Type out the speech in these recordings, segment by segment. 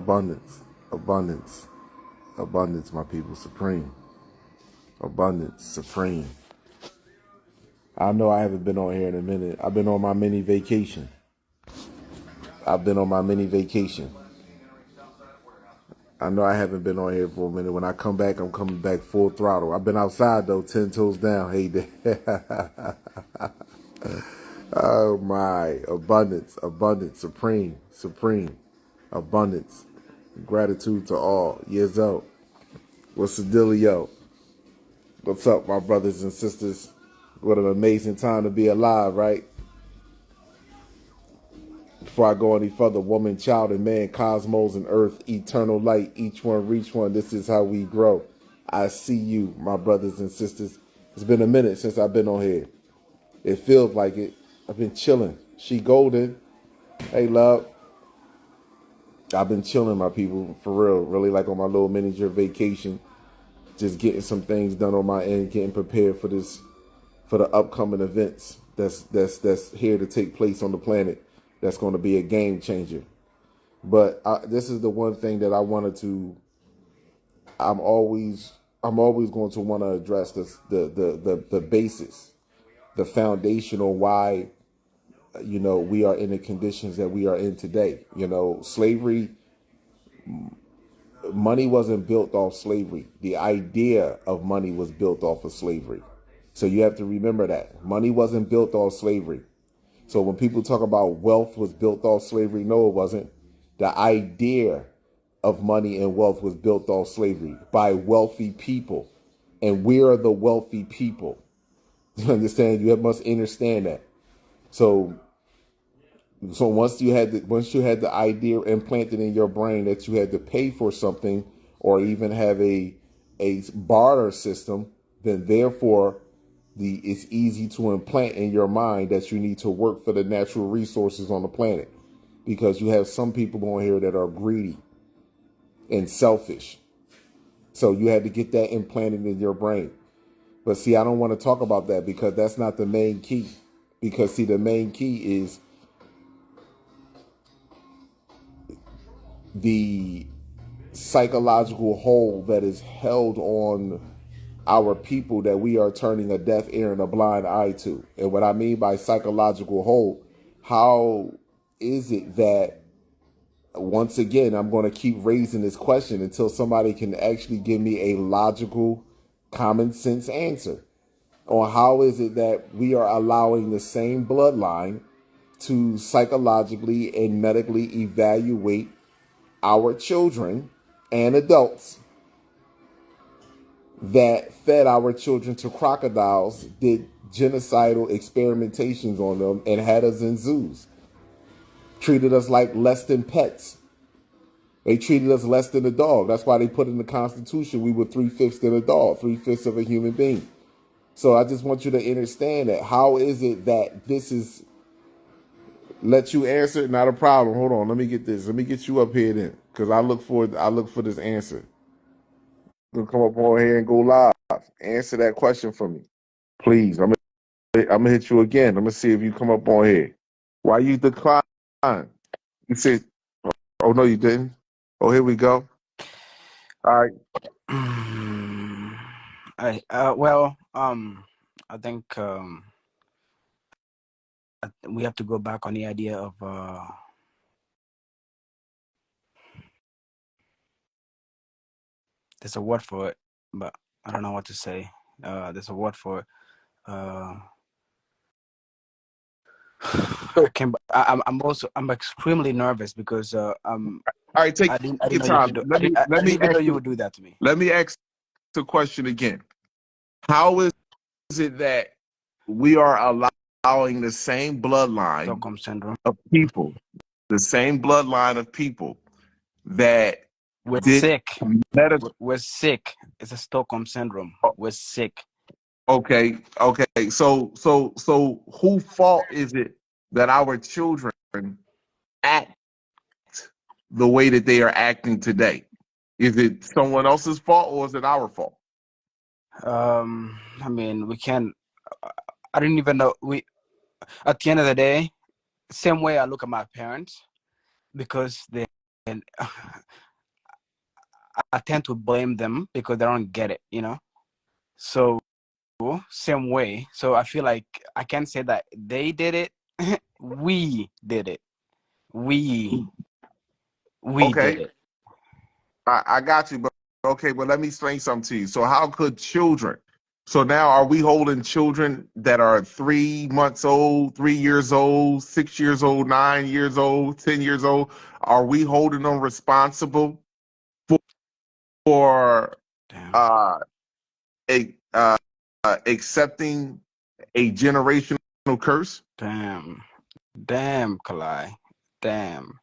Abundance, abundance, abundance, my people, supreme. Abundance, supreme. I know I haven't been on here in a minute. I've been on my mini vacation. I know I haven't been on here for a minute. When I come back, I'm coming back full throttle. I've been outside though, 10 toes down. Hey there. Oh my, abundance, abundance, supreme, supreme, abundance. Gratitude to all. Years out. What's the dealio? What's up, my brothers and sisters? What an amazing time to be alive, right? Before I go any further, woman, child, and man, cosmos and earth, eternal light, each one reach one. This is how we grow. I see you, my brothers and sisters. It's been a minute since I've been on here. It feels like it. I've been chilling. She golden. Hey, love. I've been chilling, my people, for real. Really like on my little miniature vacation. Just getting some things done on my end, getting prepared for the upcoming events that's here to take place on the planet. That's going to be a game changer. But this is the one thing that I wanted to. I'm always going to want to address this, the basis, the foundational why, we are in the conditions that we are in today. Slavery. Money wasn't built off slavery. The idea of money was built off of slavery. So you have to remember that money wasn't built off slavery. So when people talk about wealth was built off slavery, no, it wasn't. The idea of money and wealth was built off slavery by wealthy people. And we are the wealthy people. You understand? You must understand that. So once you had the idea implanted in your brain that you had to pay for something or even have a barter system, then therefore it's easy to implant in your mind that you need to work for the natural resources on the planet, because you have some people on here that are greedy and selfish. So you had to get that implanted in your brain. But see, I don't want to talk about that because that's not the main key. Because see, the main key is the psychological hold that is held on our people that we are turning a deaf ear and a blind eye to. And what I mean by psychological hold, how is it that, once again, I'm going to keep raising this question until somebody can actually give me a logical, common sense answer on how is it that we are allowing the same bloodline to psychologically and medically evaluate our children and adults that fed our children to crocodiles, did genocidal experimentations on them, and had us in zoos. Treated us like less than pets. They treated us less than a dog. That's why they put in the Constitution we were 3/5 than a dog, 3/5 of a human being. So I just want you to understand that. How is it that this is... Let you answer? Not a problem. Hold on. Let me get this. Let me get you up here then, because I look for this answer. Gonna come up on here and go live. Answer that question for me, please. I'm gonna hit you again. I'm gonna see if you come up on here. Why you decline? You said, "Oh no, you didn't." Oh, here we go. All right. I think we have to go back on the idea of there's a word for it, but I don't know what to say. There's a word for it. I'm extremely nervous because All right, take I didn't your know you time. could do. Let me I didn't even know ask you would do that to me. Let me ask the question again. How is it that we are allowing the same bloodline Stockholm syndrome. of people, that We're did sick. medical? We're sick. It's a Stockholm syndrome. We're sick. Okay. So whose fault is it that our children act the way that they are acting today? Is it someone else's fault or is it our fault? I mean, we can't. I didn't even know. At the end of the day, same way I look at my parents, because I tend to blame them because they don't get it, you know. So same way. So I feel like I can't say that they did it. We did it. We we did Okay, it. I got you, but okay, but let me explain something to you. So how could children? So now are we holding children that are 3 months old, 3 years old, 6 years old, 9 years old, 10 years old? Are we holding them responsible for Damn. uh, accepting a generational curse? Damn. Damn, Kalai. Damn.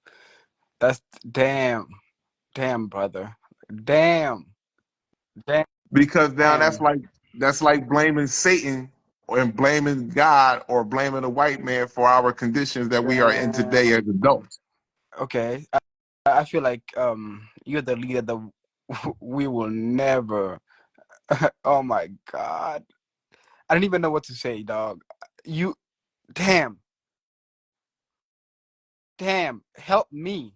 That's damn. Damn, brother. Damn. Because now Damn. that's like blaming Satan and blaming God or blaming the white man for our conditions that we are in today as Damn. adults. Okay. I feel like you're the leader that we will never. Oh my God. I don't even know what to say, dog. You damn. Damn. Help me.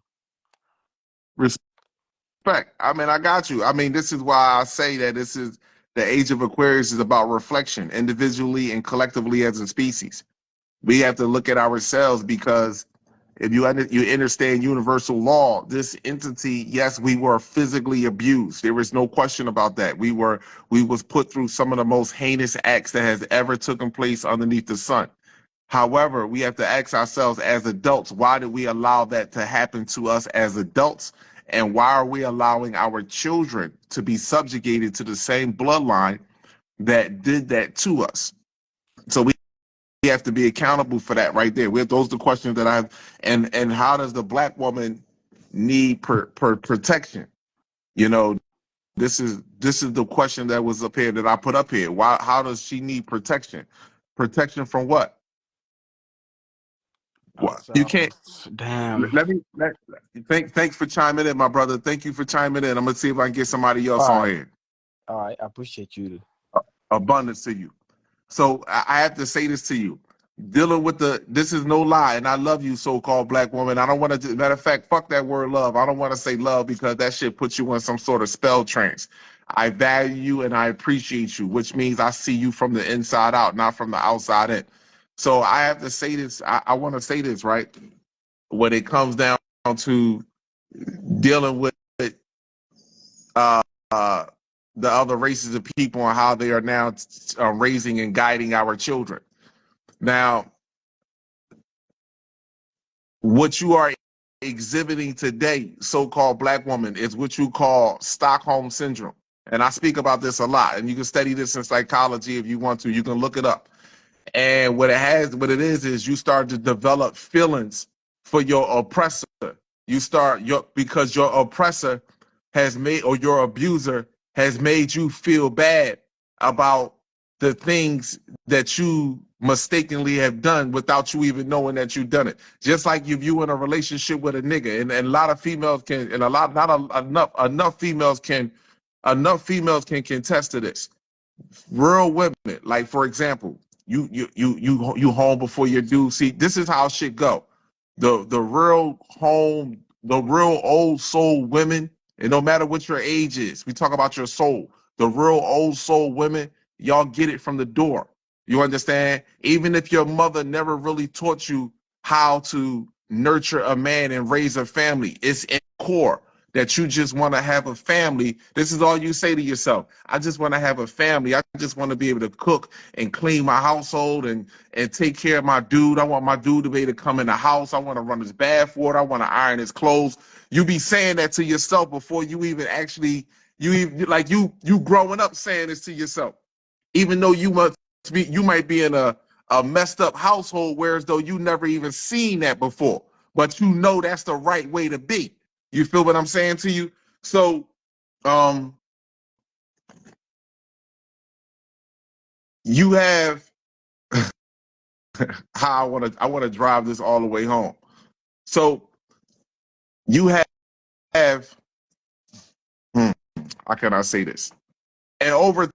Respect. I mean, I got you. I mean, this is why I say that this is the age of Aquarius is about reflection, individually and collectively as a species. We have to look at ourselves because if you understand universal law, this entity, yes, we were physically abused. There is no question about that. We was put through some of the most heinous acts that has ever taken place underneath the sun. However, we have to ask ourselves as adults, why did we allow that to happen to us as adults? And why are we allowing our children to be subjugated to the same bloodline that did that to us? So we have to be accountable for that right there. Those are the questions that I have. And how does the black woman need protection? You know, this is the question that was up here that I put up here. Why? How does she need protection? Protection from what? What you can't. Ourselves. Damn. Let me thanks for chiming in, my brother. Thank you for chiming in. I'm gonna see if I can get somebody else All on right. here. All right. I appreciate you. Abundance to you. So I have to say this to you. Dealing with this is no lie, and I love you, so-called black woman. I don't want to. Matter of fact, fuck that word love. I don't want to say love because that shit puts you in some sort of spell trance. I value you and I appreciate you, which means I see you from the inside out, not from the outside in. So I have to say this. I want to say this right when it comes down to dealing with uh, uh, the other races of people and how they are now raising and guiding our children. Now, what you are exhibiting today, so-called black woman, is what you call Stockholm syndrome. And I speak about this a lot, and you can study this in psychology if you want to. You can look it up. And what it is you start to develop feelings for your oppressor. You start because your oppressor has made, or your abuser has made you feel bad about the things that you mistakenly have done without you even knowing that you've done it. Just like if you in a relationship with a nigga, and a lot of females can, and a lot, not a, enough females can contest to this. Real women, like for example, you home before your dude. See, this is how shit go. The real home, the real old soul women, and no matter what your age is, we talk about your soul. The real old soul women, y'all get it from the door. You understand? Even if your mother never really taught you how to nurture a man and raise a family, it's in core that you just want to have a family. This is all you say to yourself. I just want to have a family. I just want to be able to cook and clean my household and take care of my dude. I want my dude to be able to come in the house. I want to run his bath water. I want to iron his clothes. You be saying that to yourself before you even actually you growing up saying this to yourself. Even though you might be in a messed up household, whereas though you never even seen that before, but you know that's the right way to be. You feel what I'm saying to you? So, um, you have how I want to drive this all the way home. So you have how can I say this? And over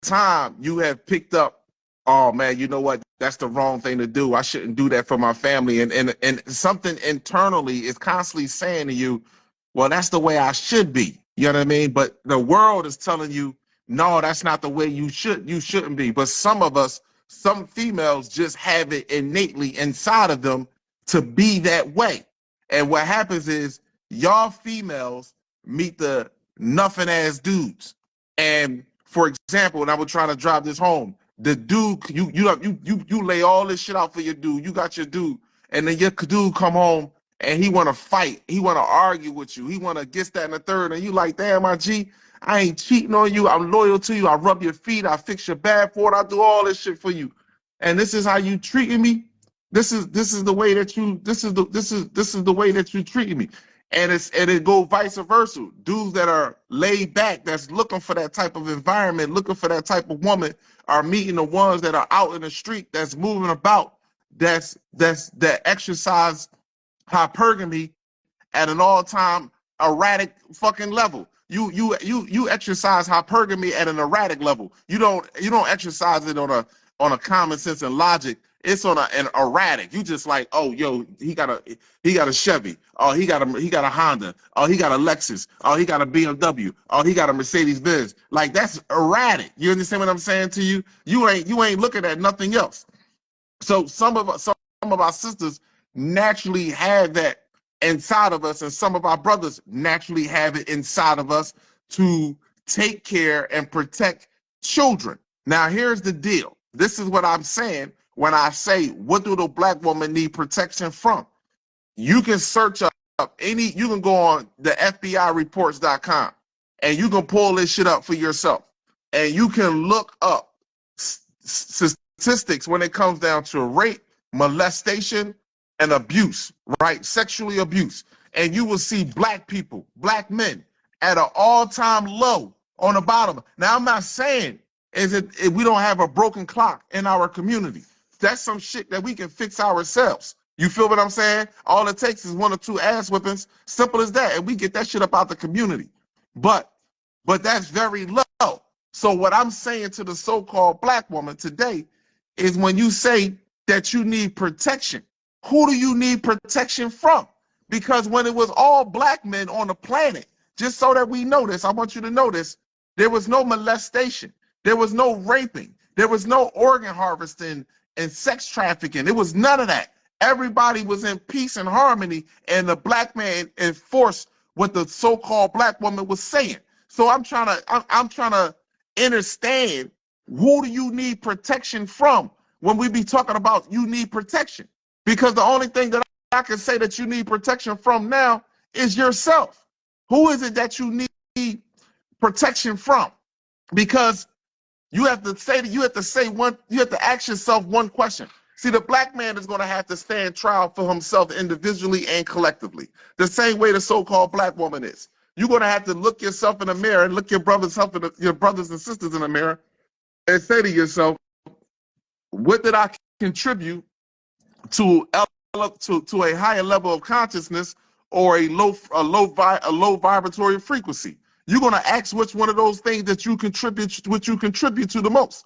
time, you have picked up. Oh man, you know what? That's the wrong thing to do. I shouldn't do that for my family. And something internally is constantly saying to you, well, that's the way I should be. You know what I mean? But the world is telling you, no, that's not the way you shouldn't be. But some of us, some females just have it innately inside of them to be that way. And what happens is y'all females meet the nothing ass dudes. And for example, and I was trying to drive this home, the dude, you lay all this shit out for your dude. You got your dude, and then your dude come home and he want to fight. He want to argue with you. He want to get that and the third. And you like, damn, my G, I ain't cheating on you. I'm loyal to you. I rub your feet. I fix your bad for it. I do all this shit for you. And this is how you treating me. This is the way that you. This is the way that you treating me. And it go vice versa. Dudes that are laid back, that's looking for that type of environment, looking for that type of woman, are meeting the ones that are out in the street, that's moving about, that exercise hypergamy at an all-time erratic fucking level. You exercise hypergamy at an erratic level. You don't exercise it on a common sense and logic. It's on an erratic. You just like, oh, yo, he got a Chevy. Oh, he got a Honda. Oh, he got a Lexus. Oh, he got a BMW. Oh, he got a Mercedes Benz. Like, that's erratic. You understand what I'm saying to you? You ain't looking at nothing else. So some of our sisters naturally have that inside of us, and some of our brothers naturally have it inside of us to take care and protect children. Now, here's the deal. This is what I'm saying when I say, what do the black woman need protection from? You can search up you can go on the FBIreports.com and you can pull this shit up for yourself. And you can look up statistics when it comes down to rape, molestation, and abuse, right? Sexually abuse. And you will see black people, black men, at an all-time low on the bottom. Now, I'm not saying if we don't have a broken clock in our community. That's some shit that we can fix ourselves. You feel what I'm saying? All it takes is 1 or 2 ass whippings, simple as that, and we get that shit up out the community. But that's very low. So what I'm saying to the so-called black woman today is, when you say that you need protection, who do you need protection from? Because when it was all black men on the planet, just so that we know this, I want you to know this, there was no molestation. There was no raping. There was no organ harvesting and sex trafficking. It was none of that. Everybody was in peace and harmony, and the black man enforced what the so-called black woman was saying. So I'm trying to understand, who do you need protection from when we be talking about you need protection? Because the only thing that I can say that you need protection from now is yourself. Who is it that you need protection from? Because you have to ask yourself one question. See, the black man is going to have to stand trial for himself individually and collectively, the same way the so-called black woman is. You're going to have to look yourself in the mirror and look your brothers and sisters in the mirror and say to yourself, what did I contribute to a higher level of consciousness, or a low vibratory frequency? You're going to ask which one of those things that you contribute to the most.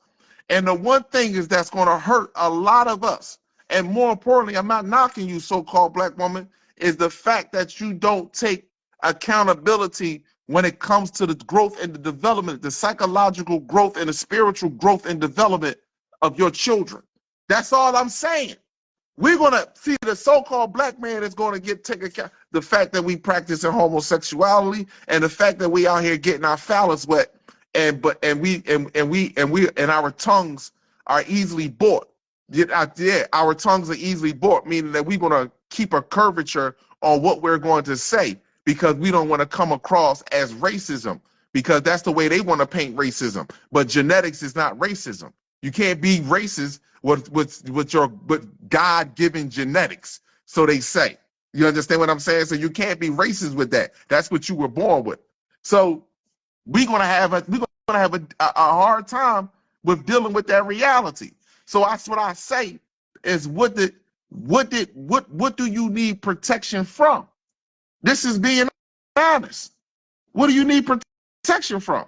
And the one thing is that's going to hurt a lot of us, and more importantly, I'm not knocking you, so-called black woman, is the fact that you don't take accountability when it comes to the growth and the development, the psychological growth and the spiritual growth and development of your children. That's all I'm saying. We're going to see the so-called black man is going to take account the fact that we practice in homosexuality, and the fact that we out here getting our phallus wet, and our tongues are easily bought. Yeah, our tongues are easily bought, meaning that we're going to keep a curvature on what we're going to say, because we don't want to come across as racism, because that's the way they want to paint racism. But genetics is not racism. You can't be racist with your God-given genetics, so they say. You understand what I'm saying? So you can't be racist with that. That's what you were born with. So we're gonna have a hard time with dealing with that reality. So that's what I say is, what do you need protection from? This is being honest. What do you need protection from?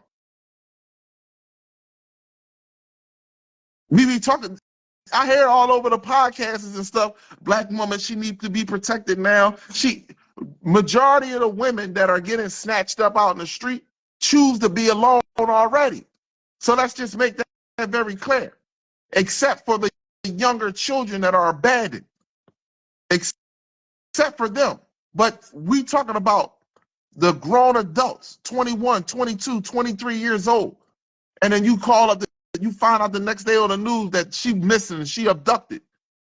We be talking. I hear it all over the podcasts and stuff. Black woman, she needs to be protected now. Majority of the women that are getting snatched up out in the street choose to be alone already. So let's just make that very clear. Except for the younger children that are abandoned. Except for them. But we talking about the grown adults, 21, 22, 23 years old. And then you call up, you find out the next day on the news that she missing, she abducted.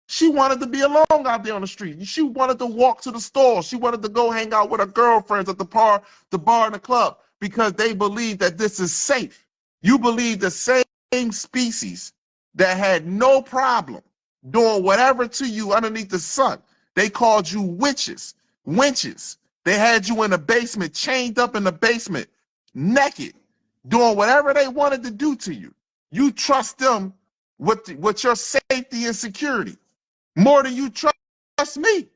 She wanted to be alone out there on the street. She wanted to walk to the store. She wanted to go hang out with her girlfriends at the bar and the club because they believe that this is safe. You believe the same species that had no problem doing whatever to you underneath the sun. They called you witches, wenches. They had you in the basement, chained up in the basement, naked, doing whatever they wanted to do to you. You trust them with your safety and security more than you trust me.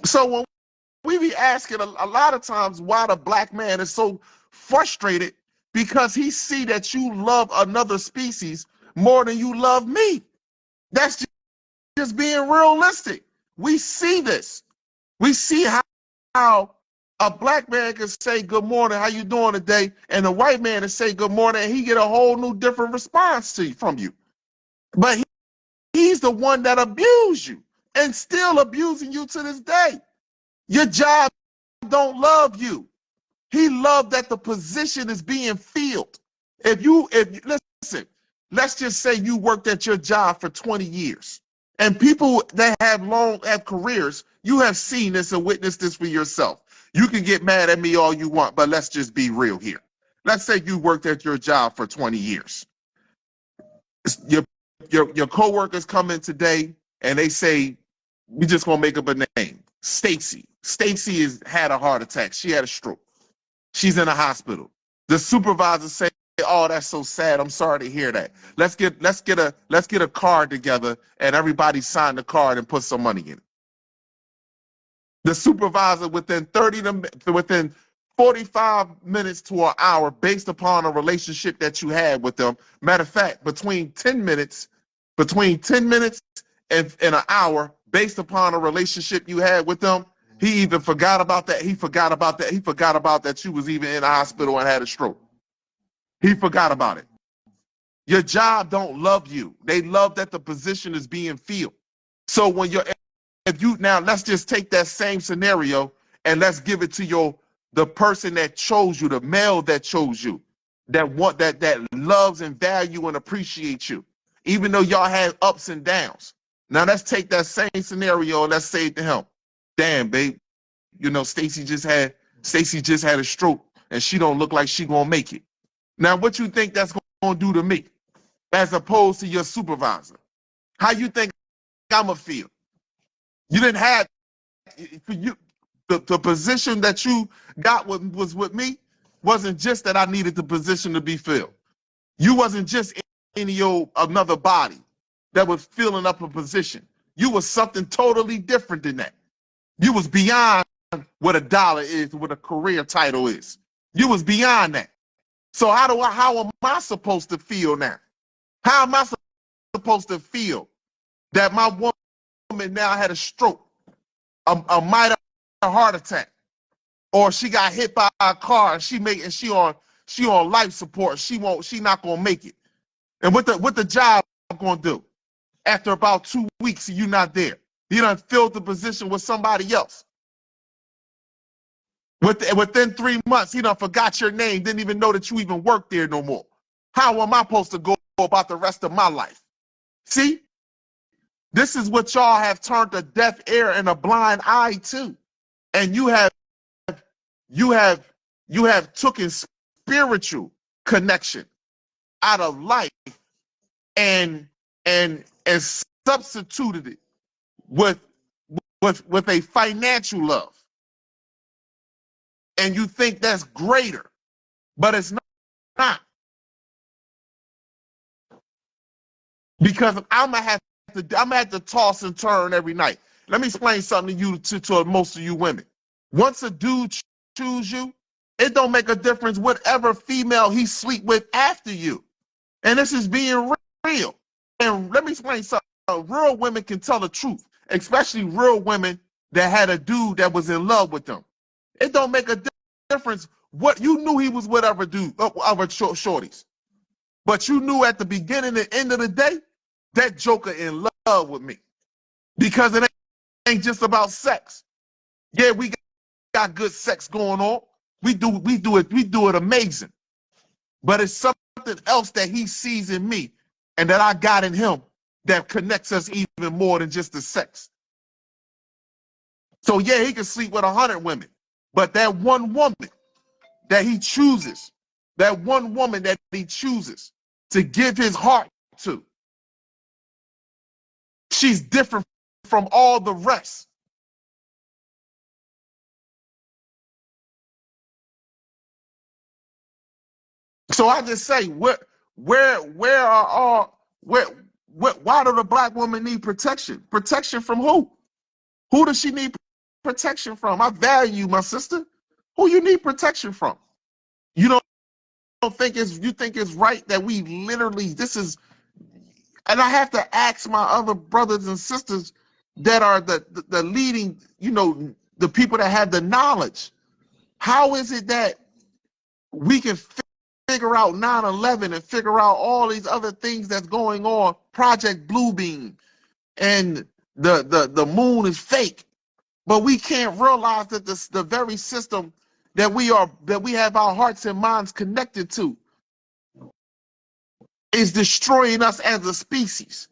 So when we be asking a lot of times why the black man is so frustrated, because he see that you love another species more than you love me. That's just being realistic. We see this. We see how a black man can say good morning, how you doing today, and a white man can say good morning, and he get a whole new different response from you. But he's the one that abused you and still abusing you to this day. Your job don't love you. He loved that the position is being filled. If you listen, let's just say you worked at your job for 20 years. And people that have careers, you have seen this and witnessed this for yourself. You can get mad at me all you want, but let's just be real here. Let's say you worked at your job for 20 years. Your coworkers come in today and they say, we just gonna make up a name. Stacy. Stacy has had a heart attack. She had a stroke. She's in a hospital. The supervisor say, oh, that's so sad. I'm sorry to hear that. Let's get a card together and everybody sign the card and put some money in it. The supervisor within 45 minutes to an hour, based upon a relationship that you had with them. Matter of fact, between 10 minutes and an hour, based upon a relationship you had with them, he even forgot about that. He forgot about that you was even in the hospital and had a stroke. He forgot about it. Your job don't love you. They love that the position is being filled. So now let's just take that same scenario and let's give it to the person that chose you, the male that chose you, that loves and value and appreciates you, even though y'all have ups and downs. Now let's take that same scenario and let's say to him, damn, babe, Stacy just had a stroke and she don't look like she gonna make it. Now, what you think that's going to do to me as opposed to your supervisor? How you think I'm going to feel? You didn't have the position that you got was with me wasn't just that I needed the position to be filled. You wasn't just another body that was filling up a position. You was something totally different than that. You was beyond what a dollar is, what a career title is. You was beyond that. So how am I supposed to feel now? How am I supposed to feel that my woman now had a stroke, a minor heart attack, or she got hit by a car and she on life support, she not gonna make it? And what the job gonna do? After about 2 weeks, you not there. You done filled the position with somebody else. Within 3 months, he done forgot your name, didn't even know that you even worked there no more. How am I supposed to go about the rest of my life? See? This is what y'all have turned a deaf ear and a blind eye to. And you have taken spiritual connection out of life and substituted it with a financial love. And you think that's greater, but it's not. Because I'm gonna have to toss and turn every night. Let me explain something to you, to most of you women. Once a dude choose you, it don't make a difference whatever female he sleep with after you. And this is being real. And let me explain something. Real women can tell the truth, especially real women that had a dude that was in love with them. It don't make a difference. What you knew he was with other shorties, but you knew at the beginning and end of the day that joker in love with me, because it ain't just about sex. Yeah, we got good sex going on. We do it amazing. But it's something else that he sees in me and that I got in him that connects us even more than just the sex. So yeah, he can sleep with 100 women, but that one woman that he chooses, that one woman that he chooses to give his heart to, she's different from all the rest. So I just say, where are all, why do the black woman need protection? Protection from who? Who does she need protection from? I value you, my sister. Who you need protection from? You don't think you think it's right that we literally, this is, and I have to ask my other brothers and sisters that are the leading, the people that have the knowledge. How is it that we can figure out 9/11 and figure out all these other things that's going on, Project Bluebeam, and the moon is fake, but we can't realize that the very system that we have our hearts and minds connected to is destroying us as a species,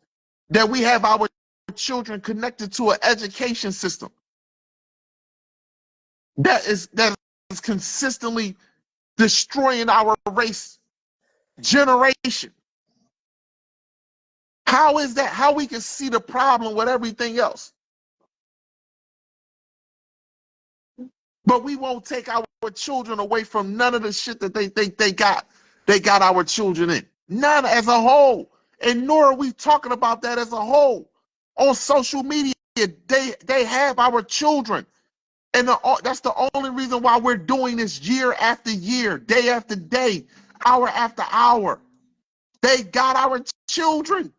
that we have our children connected to an education system that is consistently destroying our race generation. How is that? How we can see the problem with everything else, but we won't take our children away from none of the shit that they got our children in. None as a whole. And nor are we talking about that as a whole. On social media, they have our children. And that's the only reason why we're doing this year after year, day after day, hour after hour. They got our children.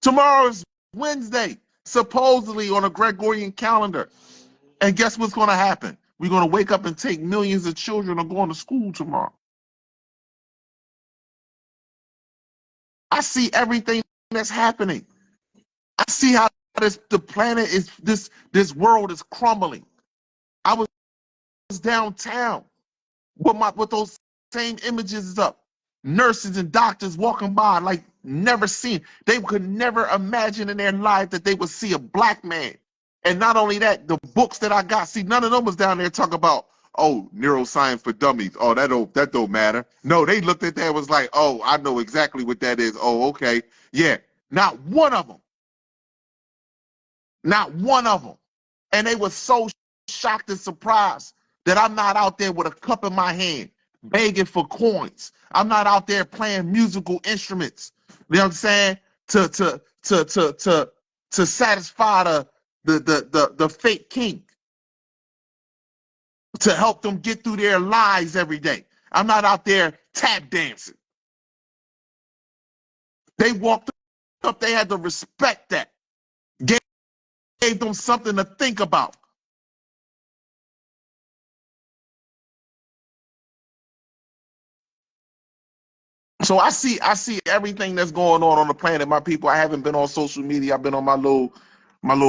Tomorrow is Wednesday, supposedly on a Gregorian calendar. And guess what's going to happen? We're going to wake up and take millions of children are going to school tomorrow. I see everything that's happening. I see how the planet is, this world is crumbling. I was downtown with those same images up. Nurses and doctors walking by like never seen. They could never imagine in their life that they would see a black man. And not only that, the books that I got, see, none of them was down there talking about, oh, neuroscience for dummies. Oh, that don't matter. No, they looked at that and was like, oh, I know exactly what that is. Oh, okay. Yeah. Not one of them. Not one of them. And they were so shocked and surprised that I'm not out there with a cup in my hand begging for coins. I'm not out there playing musical instruments. You know what I'm saying? To satisfy the fake king. To help them get through their lives every day. I'm not out there tap dancing. They walked up, they had to respect that. Gave them something to think about. So I see everything that's going on the planet, my people. I haven't been on social media. I've been on my little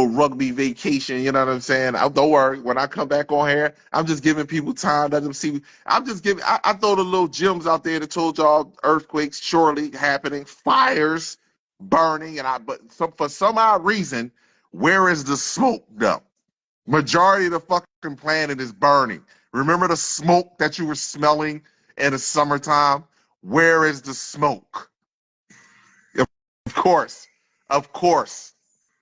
rugby vacation. You know what I'm saying? Don't worry. When I come back on here, I'm just giving people time. Let them see. I'm just giving. I throw the little gems out there that told y'all earthquakes surely happening, fires burning, but for some odd reason, where is the smoke though? Majority of the fucking planet is burning. Remember the smoke that you were smelling in the summertime? Where is the smoke? Of course.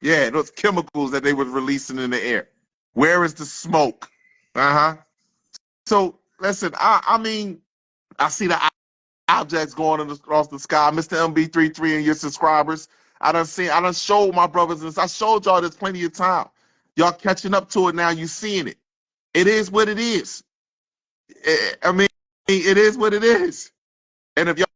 Yeah, those chemicals that they were releasing in the air. Where is the smoke? So listen, I mean, I see the objects going across the sky. Mr. MB33 and your subscribers. I done showed my brothers and I showed y'all there's plenty of time. Y'all catching up to it now. You seeing it. It is what it is. I mean, it is what it is. And if y'all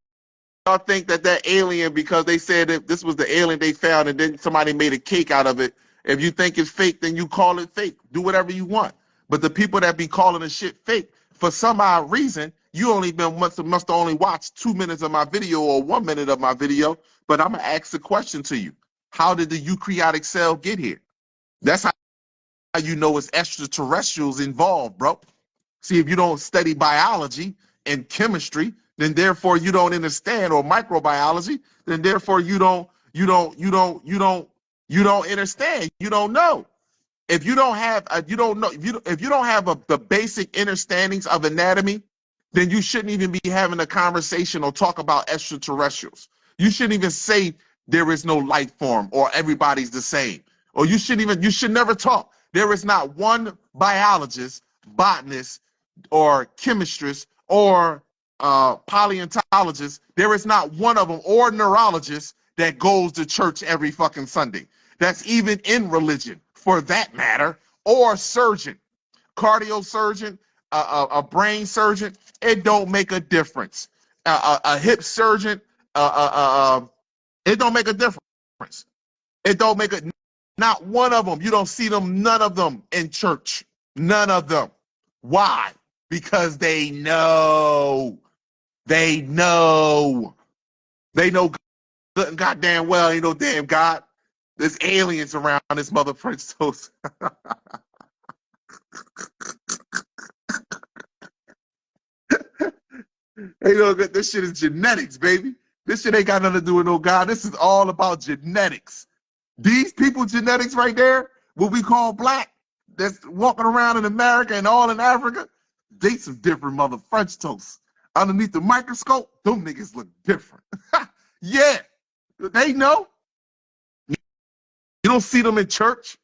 think that that alien, because they said that this was the alien they found and then somebody made a cake out of it, if you think it's fake, then you call it fake. Do whatever you want. But the people that be calling the shit fake, for some odd reason, you only must only watch 2 minutes of my video or 1 minute of my video. But I'm gonna ask the question to you: how did the eukaryotic cell get here? That's how you know it's extraterrestrials involved, bro. See, if you don't study biology and chemistry, then therefore you don't understand, or microbiology, then therefore you don't understand. You don't know. If you don't have the basic understandings of anatomy, then you shouldn't even be having a conversation or talk about extraterrestrials. You shouldn't even say there is no life form or everybody's the same. Or you should never talk. There is not one biologist, botanist, or chemistrist, or paleontologist. There is not one of them, or neurologist, that goes to church every fucking Sunday. That's even in religion, for that matter, or surgeon, cardio surgeon, a brain surgeon. It don't make a difference. A hip surgeon, it don't make a difference. It don't make a, not one of them. You don't see them, none of them in church. None of them. Why? Because they know. They know. They know good and goddamn well ain't no damn God. There's aliens around this mother French toast. Hey, look, this shit is genetics, baby. This shit ain't got nothing to do with no God. This is all about genetics. These people genetics right there, what we call black, that's walking around in America and all in Africa, they some different mother French toast. Underneath the microscope, them niggas look different. Yeah, they know. You don't see them in church.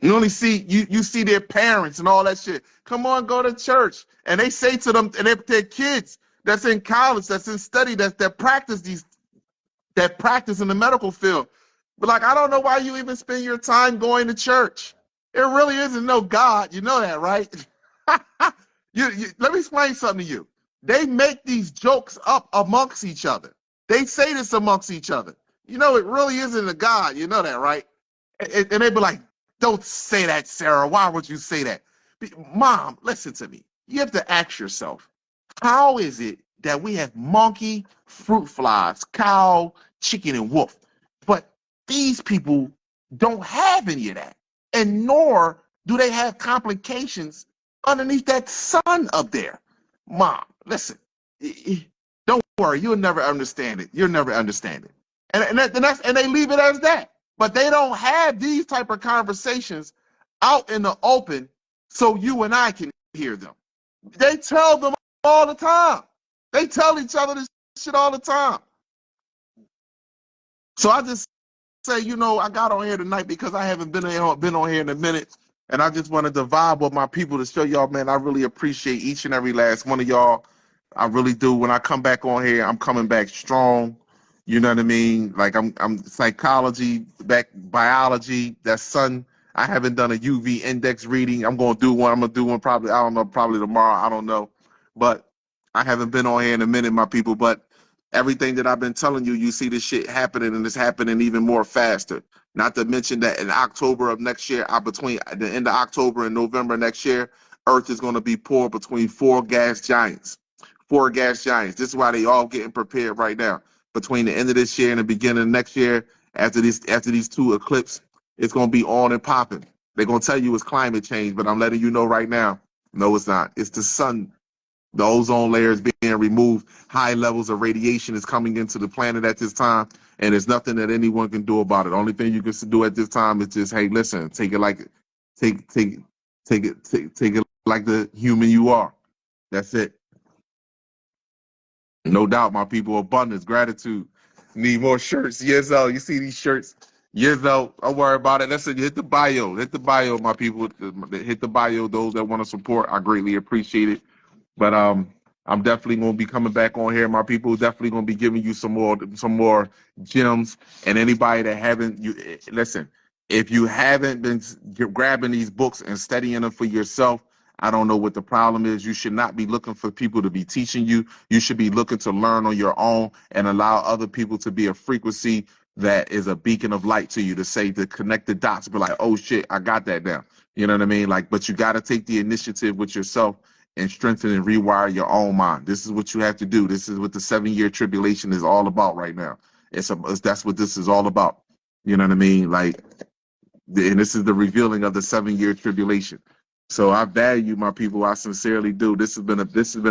You only see you see their parents and all that shit. Come on, go to church. And they say to them, and their kids that's in college, that's in study, that practice in the medical field. But like, I don't know why you even spend your time going to church. There really isn't no God. You know that, right? Let me explain something to you. They make these jokes up amongst each other. They say this amongst each other. You know, it really isn't a God. You know that, right? And they be like, don't say that, Sarah. Why would you say that? Mom, listen to me. You have to ask yourself, how is it that we have monkey, fruit flies, cow, chicken, and wolf, but these people don't have any of that, and nor do they have complications underneath that sun up there? Mom, listen, don't worry, you'll never understand it. You'll never understand it. And they leave it as that. But they don't have these type of conversations out in the open so you and I can hear them. They tell them all the time. They tell each other this shit all the time. So I just say, you know, I got on here tonight because I haven't been on here in a minute, and I just wanted to vibe with my people to show y'all, man, I really appreciate each and every last one of y'all. I really do. When I come back on here, I'm coming back strong. You know what I mean? Like I'm psychology, back biology, that sun. I haven't done a UV index reading. I'm gonna do one. I'm gonna do one probably, I don't know, probably tomorrow. I don't know. But I haven't been on here in a minute, my people. But everything that I've been telling you, you see this shit happening, and it's happening even more faster. Not to mention that in October of next year, between the end of October and November next year, Earth is gonna be poor between four gas giants. Four gas giants. This is why they all getting prepared right now. Between the end of this year and the beginning of next year, after these two eclipses, it's gonna be on and popping. They're gonna tell you it's climate change, but I'm letting you know right now, no, it's not. It's the sun. The ozone layer is being removed. High levels of radiation is coming into the planet at this time, and there's nothing that anyone can do about it. The only thing you can do at this time is just, hey, listen, take it like the human you are. That's it. No doubt, my people. Abundance, gratitude. Need more shirts. Yes, oh, you see these shirts? Yes, oh, don't worry about it. Listen, hit the bio. Hit the bio, my people. Hit the bio. Those that want to support, I greatly appreciate it. But I'm definitely gonna be coming back on here, my people. Definitely gonna be giving you some more gems. And anybody that haven't, listen. If you haven't been grabbing these books and studying them for yourself, I don't know what the problem is. You should not be looking for people to be teaching you. You should be looking to learn on your own and allow other people to be a frequency that is a beacon of light to you, to say, to connect the dots, be like, oh shit, I got that now. You know what I mean? Like, but you got to take the initiative with yourself and strengthen and rewire your own mind. This is what you have to do. This is what the 7-year tribulation is all about right now. That's what this is all about. You know what I mean? Like, and this is the revealing of the 7-year tribulation. So I value my people. I sincerely do. This has been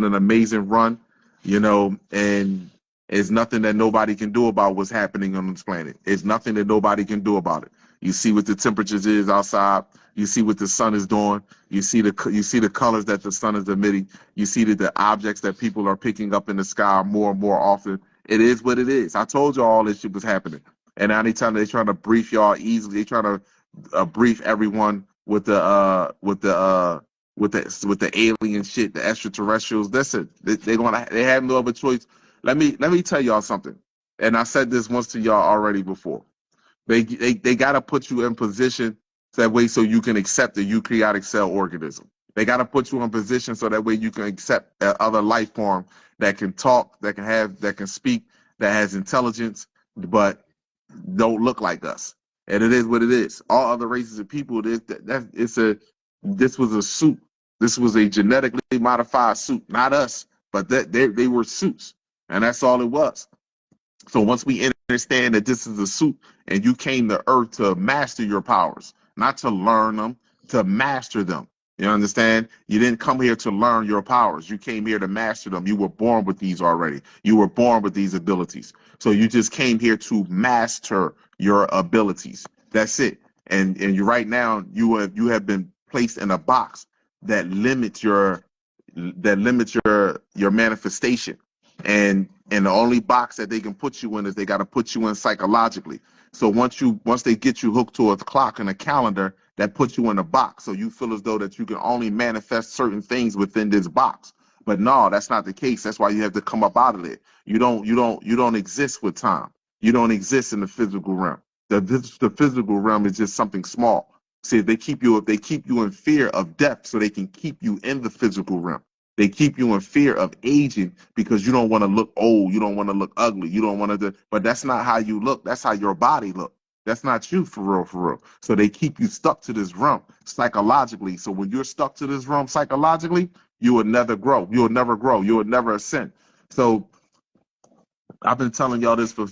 an amazing run, you know, and it's nothing that nobody can do about what's happening on this planet. It's nothing that nobody can do about it. You see what the temperatures is outside. You see what the sun is doing. You see the colors that the sun is emitting. You see the objects that people are picking up in the sky more and more often. It is what it is. I told you all this shit was happening. And anytime they're trying to brief y'all easily, they trying to brief everyone with the alien shit, the extraterrestrials. That's it. They have no other choice. Let me tell y'all something. And I said this once to y'all already before. They gotta put you in position that way so you can accept the eukaryotic cell organism. They gotta put you in position so that way you can accept other life form that can talk, that can speak, that has intelligence, but don't look like us. And it is what it is. All other races of people, this was a suit. This was a genetically modified suit. Not us, but they were suits. And that's all it was. So once we understand that this is a suit and you came to Earth to master your powers, not to learn them, to master them. You understand? You didn't come here to learn your powers. You came here to master them. You were born with these already. You were born with these abilities. So you just came here to master your abilities. That's it. And you right now you have been placed in a box that limits your manifestation. And the only box that they can put you in is they got to put you in psychologically. So once they get you hooked to a clock and a calendar, that puts you in a box. So you feel as though that you can only manifest certain things within this box. But no, that's not the case. That's why you have to come up out of it. You don't exist with time. You don't exist in the physical realm. The physical realm is just something small. See, if they keep you in fear of death, so they can keep you in the physical realm. They keep you in fear of aging because you don't want to look old. You don't want to look ugly. You don't want to, but that's not how you look. That's how your body look. That's not you for real, for real. So they keep you stuck to this realm psychologically. So when you're stuck to this realm psychologically, you will never grow. You will never grow. You will never ascend. So I've been telling y'all this for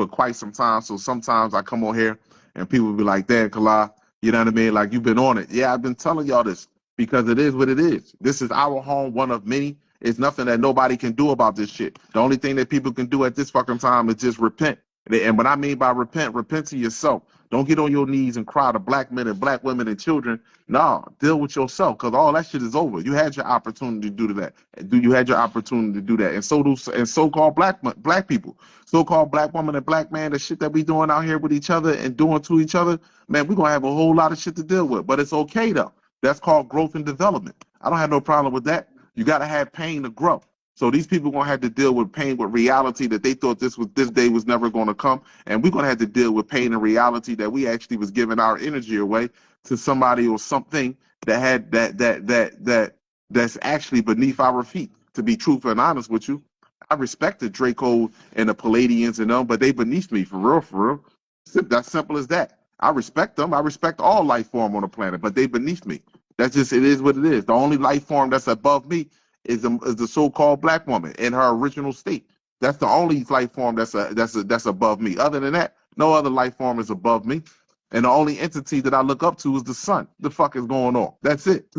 quite some time. So sometimes I come on here and people be like, damn, Kala, you know what I mean? Like, you've been on it. Yeah, I've been telling y'all this because it is what it is. This is our home, one of many. It's nothing that nobody can do about this shit. The only thing that people can do at this fucking time is just repent. And what I mean by repent to yourself. Don't get on your knees and cry to black men and black women and children. No, deal with yourself because all that shit is over. You had your opportunity to do that. You had your opportunity to do that. And so-called black people, so-called black woman and black man, the shit that we doing out here with each other and doing to each other, man, we're going to have a whole lot of shit to deal with. But it's okay, though. That's called growth and development. I don't have no problem with that. You got to have pain to grow. So these people going to have to deal with pain, with reality that they thought this day was never going to come. And we're going to have to deal with pain and reality that we actually was giving our energy away to somebody or something that had that's actually beneath our feet. To be truthful and honest with you, I respect the Draco and the Palladians and them, but they beneath me for real, for real. That's simple as that. I respect them. I respect all life form on the planet, but they beneath me. That's just, it is what it is. The only life form that's above me is the so-called black woman in her original state. That's the only life form that's above me. Other than that, no other life form is above me. And the only entity that I look up to is the sun. The fuck is going on? That's it.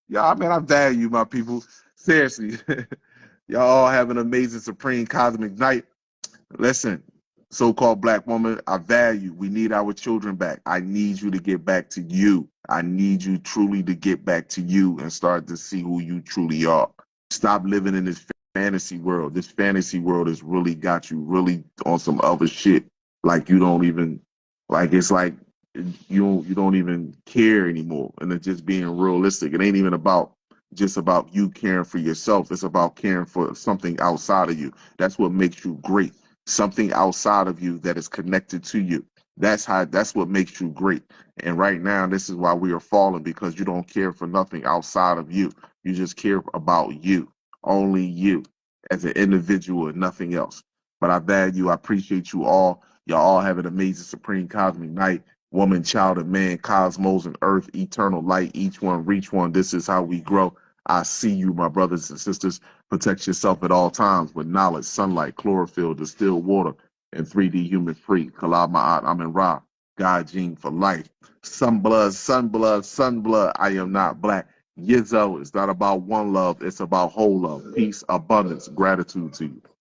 Yeah, I mean, I value my people. Seriously. Y'all all have an amazing, supreme cosmic night. Listen, so-called black woman, I value. We need our children back. I need you to get back to you. I need you truly to get back to you and start to see who you truly are. Stop living in this fantasy world. This fantasy world has really got you really on some other shit. Like you don't even, like it's like you don't even care anymore. And it's just being realistic. It ain't even just about you caring for yourself. It's about caring for something outside of you. That's what makes you great. Something outside of you that is connected to you. That's what makes you great. And right now, this is why we are falling, because you don't care for nothing outside of you. You just care about you, only you as an individual and nothing else. But I value, I appreciate you all. Y'all all have an amazing supreme cosmic night. Woman, child, and man, cosmos and earth, eternal light, each one reach one. This is how we grow. I see you, my brothers and sisters. Protect yourself at all times with knowledge, sunlight, chlorophyll, distilled water, and 3D human free. Kalab Ma'at Amin Ra, God gene for life. Sunblood, sunblood, sunblood. I am not black. Yizzo, it's not about one love, it's about whole love. Peace, abundance, gratitude to you.